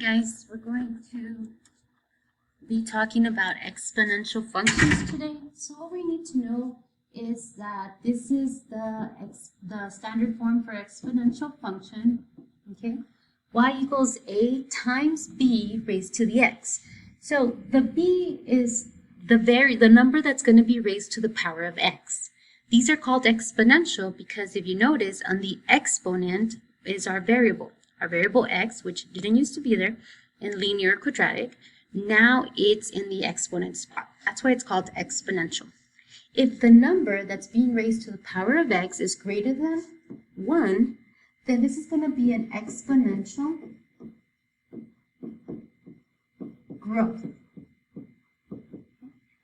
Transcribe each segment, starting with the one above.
Alright guys, we're going to be talking about exponential functions today. So what we need to know is that this is the standard form for exponential function, okay? Y equals a times b raised to the x. So the b is the number that's going to be raised to the power of x. These are called exponential because if you notice, on the exponent is our variable x, which didn't used to be there in linear or quadratic. Now it's in the exponent spot. That's why it's called exponential. If the number that's being raised to the power of x is greater than 1, then this is going to be an exponential growth.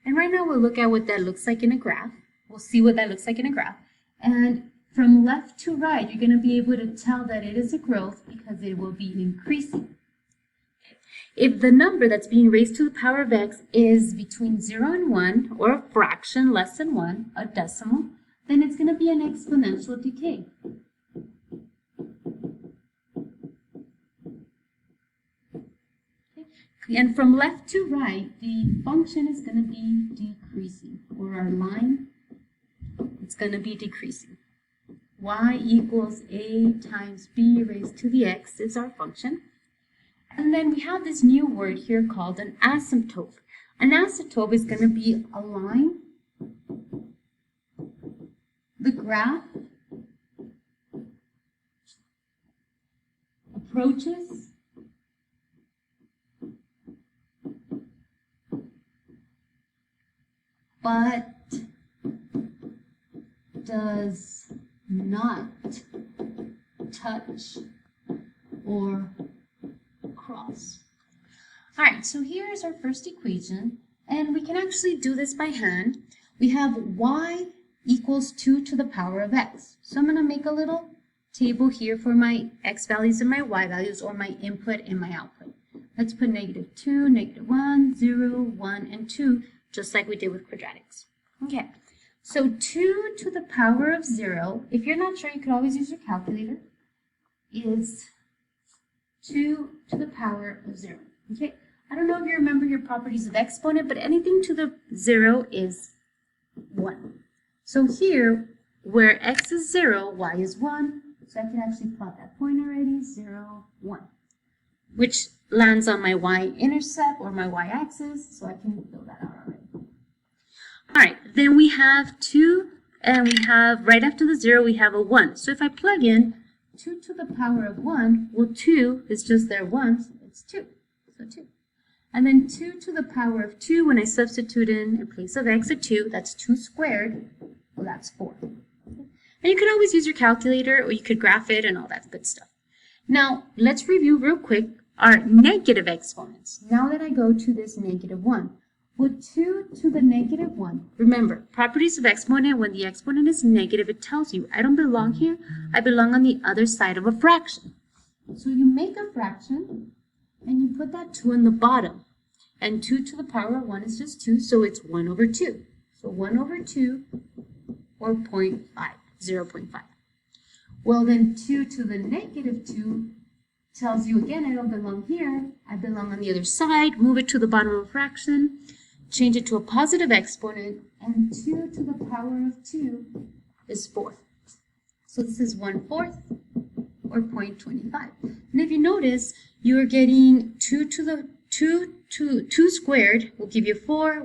And right now we'll look at what that looks like in a graph. We'll see what that looks like in a graph. And from left to right, you're going to be able to tell that it is a growth because it will be increasing. If the number that's being raised to the power of x is between 0 and 1, or a fraction less than 1, a decimal, then it's going to be an exponential decay. And from left to right, the function is going to be decreasing, or our line, it's going to be decreasing. Y equals a times b raised to the x is our function. And then we have this new word here called an asymptote. An asymptote is going to be a line. The graph approaches but does not touch or cross. All right, so here's our first equation, and we can actually do this by hand. We have y equals 2 to the power of x. So I'm going to make a little table here for my x values and my y values, or my input and my output. Let's put -2, -1, 0, 1, and 2, just like we did with quadratics. Okay, so 2 to the power of 0, if you're not sure, you could always use your calculator, is 2 to the power of 0. Okay, I don't know if you remember your properties of exponent, but anything to the 0 is 1. So here, where x is 0, y is 1. So I can actually plot that point already, 0, 1, which lands on my y-intercept or my y-axis, so I can fill that out already. All right, then we have 2, and we have, right after the 0, we have a 1. So if I plug in 2 to the power of 1, well, 2 is just there once, it's 2, so 2. And then 2 to the power of 2, when I substitute in place of x a 2, that's 2 squared, well, that's 4. And you can always use your calculator, or you could graph it and all that good stuff. Now, let's review real quick our negative exponents. Now that I go to this -1, well, 2 to the -1, remember, properties of exponent, when the exponent is negative, it tells you, I don't belong here, I belong on the other side of a fraction. So you make a fraction, and you put that 2 on the bottom. And 2 to the power of 1 is just 2, so it's 1 over 2. So 1 over 2, or 0.5, 0.5. Well, then 2 to the -2 tells you again, I don't belong here, I belong on the other side. Move it to the bottom of a fraction, change it to a positive exponent, and 2 to the power of 2 is 4. So this is 1/4, or 0.25. And if you notice, you're getting 2 squared will give you 4,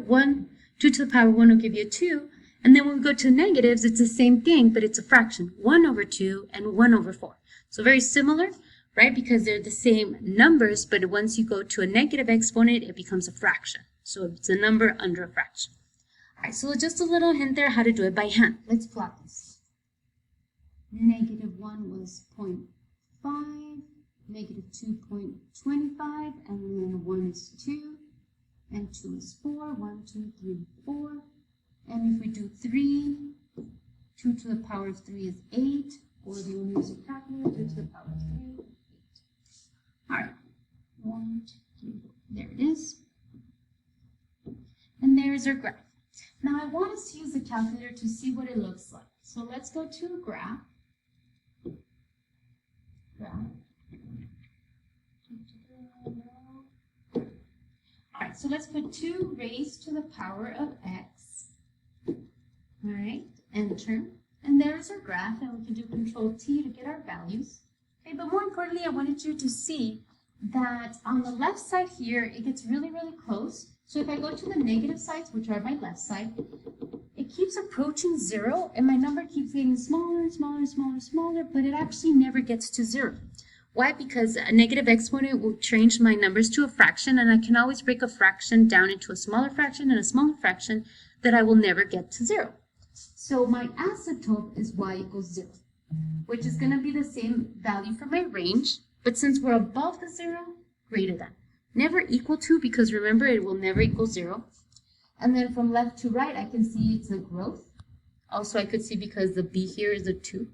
2 to the power of 1 will give you 2, and then when we go to negatives, it's the same thing, but it's a fraction, 1 over 2 and 1 over 4. So very similar, right? Because they're the same numbers, but once you go to a negative exponent, it becomes a fraction. So it's a number under a fraction. All right, so just a little hint there how to do it by hand. Let's plot this. -1 was 0.5, -2, 0.25, and then 1 is 2, and 2 is 4, 1, 2, 3, 4. And if we do 3, 2 to the power of 3 is 8, or if you want to use a calculator, 2 to the power of 3, 8. All right, 1, 2, 3, 4. There it is. And there's our graph. Now I want us to use the calculator to see what it looks like. So let's go to a graph. Graph. right, so let's put 2 raised to the power of x. All right, enter. And there's our graph, and we can do Control T to get our values. Okay, but more importantly, I wanted you to see that on the left side here, it gets really, really close. So if I go to the negative sides, which are my left side, it keeps approaching 0, and my number keeps getting smaller and smaller and smaller and smaller, but it actually never gets to 0. Why? Because a negative exponent will change my numbers to a fraction, and I can always break a fraction down into a smaller fraction and a smaller fraction that I will never get to 0. So my asymptote is y equals 0, which is going to be the same value for my range, but since we're above the 0, greater than. Never equal to, because remember, it will never equal 0. And then from left to right, I can see it's a growth. Also, I could see because the b here is a 2,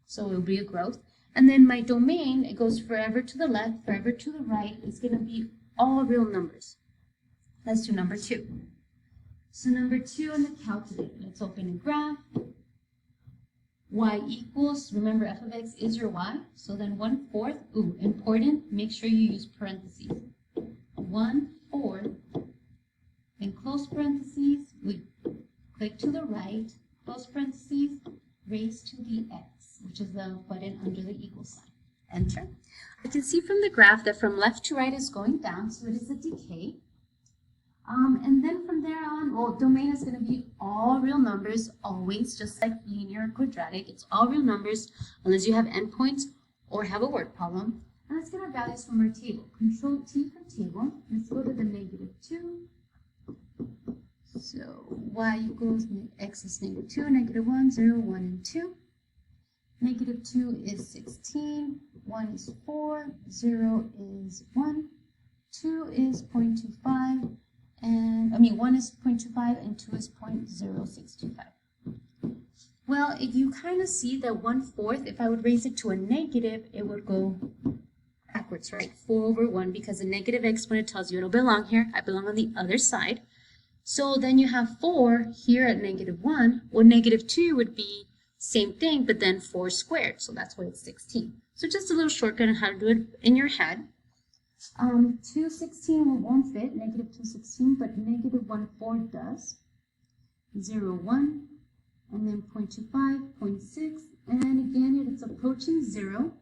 so it will be a growth. And then my domain, it goes forever to the left, forever to the right. It's going to be all real numbers. Let's do number 2. So number 2 on the calculator, let's open a graph. Y equals, remember f of x is your y, so then 1/4, ooh, important, make sure you use parentheses. 1/4, then close parentheses, we click to the right, close parentheses, raised to the x, which is the button under the equal sign. Enter. I can see from the graph that from left to right is going down, so it is a decay. And then from there on, well, domain is going to be all real numbers, always, just like linear or quadratic. It's all real numbers, unless you have endpoints or have a word problem. And let's get our values from our table. Control T for table. Let's go to the -2. So y equals x is -2, -1, 0, 1, and 2. -2 is 16, 1 is 4, 0 is 1, 2 is 0.25, and 1 is 0.25 and 2 is 0.0625. Well, if you kind of see that 1/4, if I would raise it to a negative, it would go backwards, right? 4/1, because the negative exponent tells you I don't belong here. I belong on the other side. So then you have 4 here at -1. Well, -2 would be same thing, but then 4 squared. So that's why it's 16. So just a little shortcut on how to do it in your head. 216 won't fit, -216, but -1/4 does. 0, 1, and then 0.25, 0.6, and again it's approaching 0,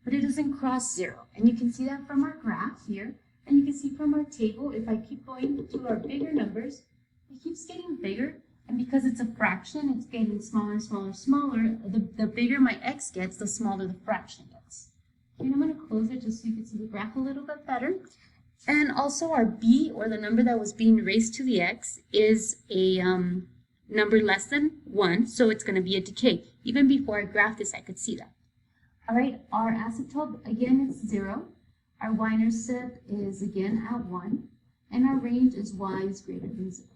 but it doesn't cross 0. And you can see that from our graph here, and you can see from our table, if I keep going to our bigger numbers, it keeps getting bigger, and because it's a fraction, it's getting smaller and smaller and smaller. The bigger my x gets, the smaller the fraction gets. And I'm going to close it just so you can see the graph a little bit better. And also our b, or the number that was being raised to the x, is a number less than 1, so it's going to be a decay. Even before I graphed this, I could see that. All right, our asymptote, again, it's 0. Our y-intercept is, again, at 1. And our range is y is greater than 0.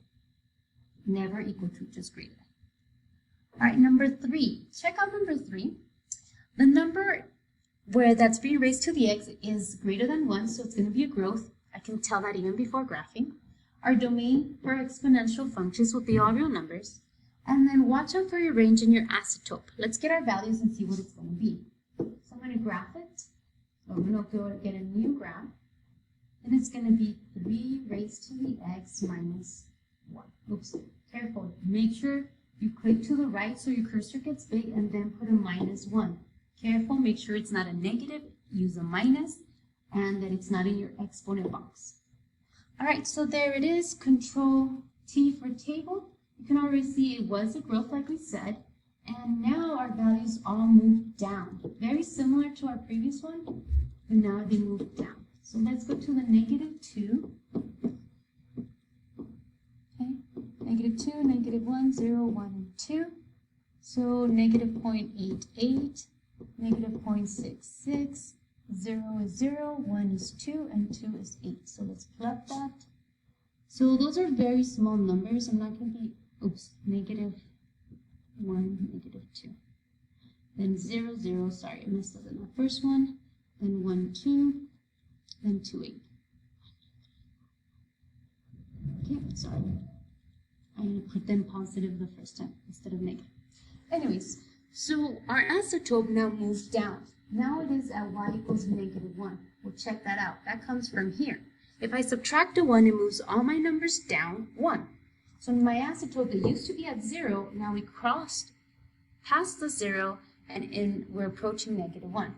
Never equal to, just greater. All right, number 3. Check out number 3. The number where that's being raised to the x is greater than 1, so it's going to be a growth. I can tell that even before graphing. Our domain for exponential functions will be all real numbers. And then watch out for your range and your asymptote. Let's get our values and see what it's going to be. So I'm going to graph it. So I'm going to go get a new graph. And it's going to be 3 raised to the x minus 1. Oops, careful. Make sure you click to the right so your cursor gets big and then put a -1. Careful, make sure it's not a negative, use a minus, and that it's not in your exponent box. All right, so there it is, Control T for table. You can already see it was a growth like we said, and now our values all moved down. Very similar to our previous one, but now they moved down. So let's go to the -2. Okay, -2, -1, 0, 1, and 2. So -0.88. -0.66, 0 is 0, 1 is 2, and 2 is 8. So let's plug that. So those are very small numbers. I'm not going to be, oops, -1, -2. Then 0, 0, sorry, I messed up in the first one. Then 1, 2, then 2, 8. Okay, sorry. I'm going to put them positive the first time instead of negative. Anyways, so our asymptote now moves down. Now it is at y equals -1. We'll check that out. That comes from here. If I subtract a 1, it moves all my numbers down 1. So my asymptote that used to be at 0, now we crossed past the 0, and we're approaching -1.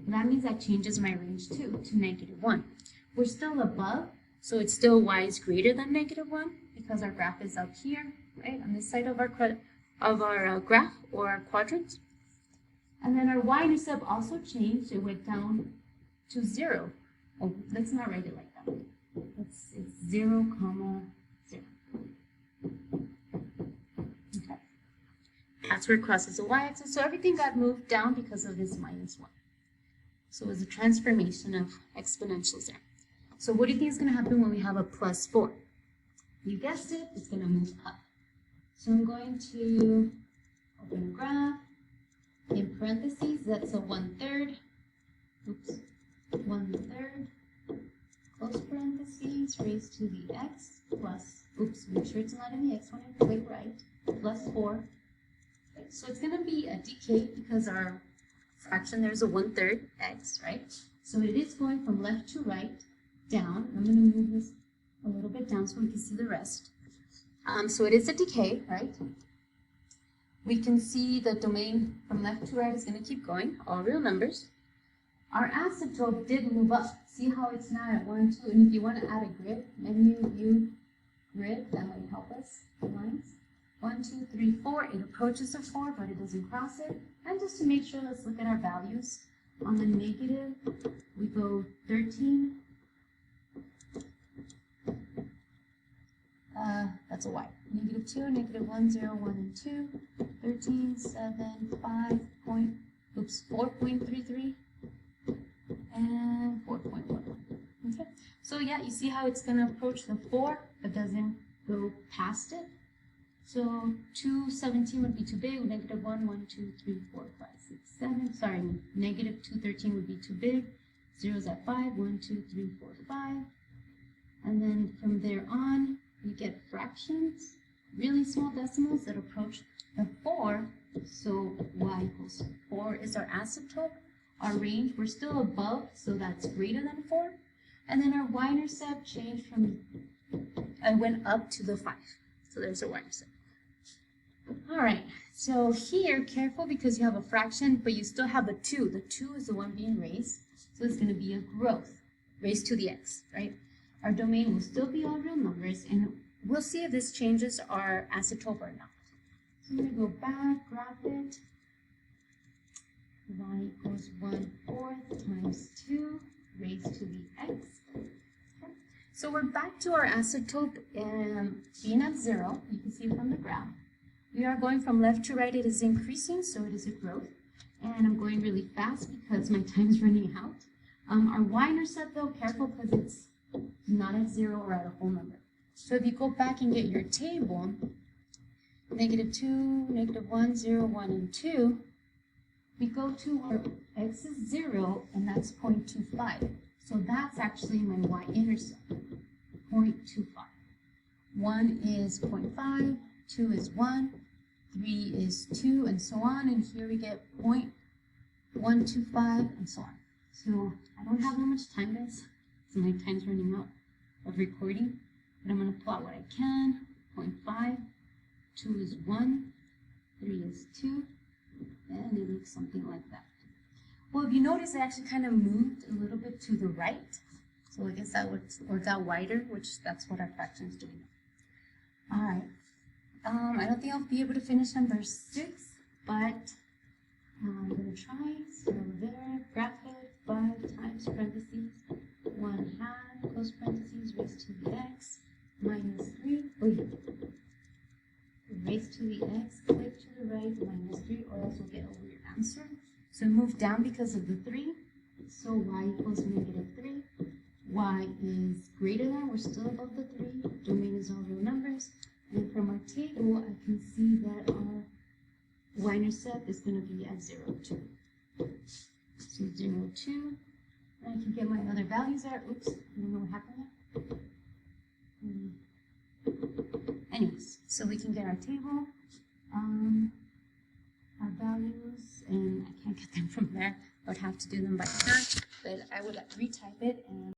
That means that changes my range too to -1. We're still above, so it's still y is greater than -1 because our graph is up here, right, on this side of our graph or our quadrant. And then our y-intercept also changed. It went down to 0. Oh, let's not write it like that. It's 0, 0. Okay. That's where it crosses the y-axis. So everything got moved down because of this -1. So it was a transformation of exponentials there. So what do you think is going to happen when we have a +4? You guessed it, it's going to move up. So I'm going to open a graph. In parentheses, that's a 1/3. Oops. 1/3. Close parentheses, raised to the x plus, oops, make sure it's not in the x when I click right, +4. Okay, so it's going to be a decay because our fraction there's a 1/3 x, right? So it is going from left to right, down. I'm going to move this a little bit down so we can see the rest. So it is a decay, right? We can see the domain from left to right is going to keep going, all real numbers. Our asymptote did move up. See how it's now at 1, 2, and if you want to add a grid, menu, view, grid, that might help us, the lines. 1, 2, 3, 4, it approaches the 4, but it doesn't cross it. And just to make sure, let's look at our values. On the negative, we go 13. That's a y. -2, -1, 0, 1, and 2. 13, 7, 5, 4.33. And 4.11. Okay, so yeah, you see how it's going to approach the 4, but doesn't go past it. So 217 would be too big, -1, 1, 2, 3, 4, 5, 6, 7. Sorry, -213 would be too big. 0's at 5, 1, 2, 3, 4, 5. And then from there on, we get fractions, really small decimals that approach the 4. So y equals 4 is our asymptote. Our range, we're still above, so that's greater than 4. And then our y-intercept changed from, I went up to the 5. So there's our y-intercept. All right, so here, careful because you have a fraction, but you still have a 2. The 2 is the one being raised, so it's going to be a growth, raised to the x, right? Our domain will still be all real numbers, and we'll see if this changes our asymptote or not. So I'm going to go back, graph it. Y equals 1/4 times 2 raised to the x. Okay. So we're back to our asymptote being at 0. You can see from the graph. We are going from left to right. It is increasing, so it is a growth. And I'm going really fast because my time is running out. Our y-intercept, though, careful because it's not at 0 or at a whole number. So if you go back and get your table, -2, -1, 0, 1, and 2, we go to where x is 0, and that's 0.25. So that's actually my y-intercept, 0.25. 1 is 0.5, 2 is 1, 3 is 2, and so on. And here we get 0.125, and so on. So I don't have that much time, guys. So my time's running out of recording. But I'm going to plot what I can. 0.5, 2 is 1, 3 is 2. And it looks something like that. Well, if you notice, it actually kind of moved a little bit to the right. So I guess that worked out wider, which that's what our fraction is doing. All right. I don't think I'll be able to finish number 6, but I'm going to try. So there, graph it, 5 times parentheses, 1/2, close parentheses, raised to the x, -3. Wait. Raised to the x, click to the right, -3, or else we'll get a weird answer. So move down because of the 3. So y equals -3. Y is greater than, we're still above the 3. Domain is all real numbers. And from our table, I can see that our y-intercept is going to be at 0, 2. So 0, 2. And I can get my other values there. Oops, I don't know what happened there. Anyways, so we can get our table, our values, and I can't get them from there. I would have to do them by hand, but I would retype it and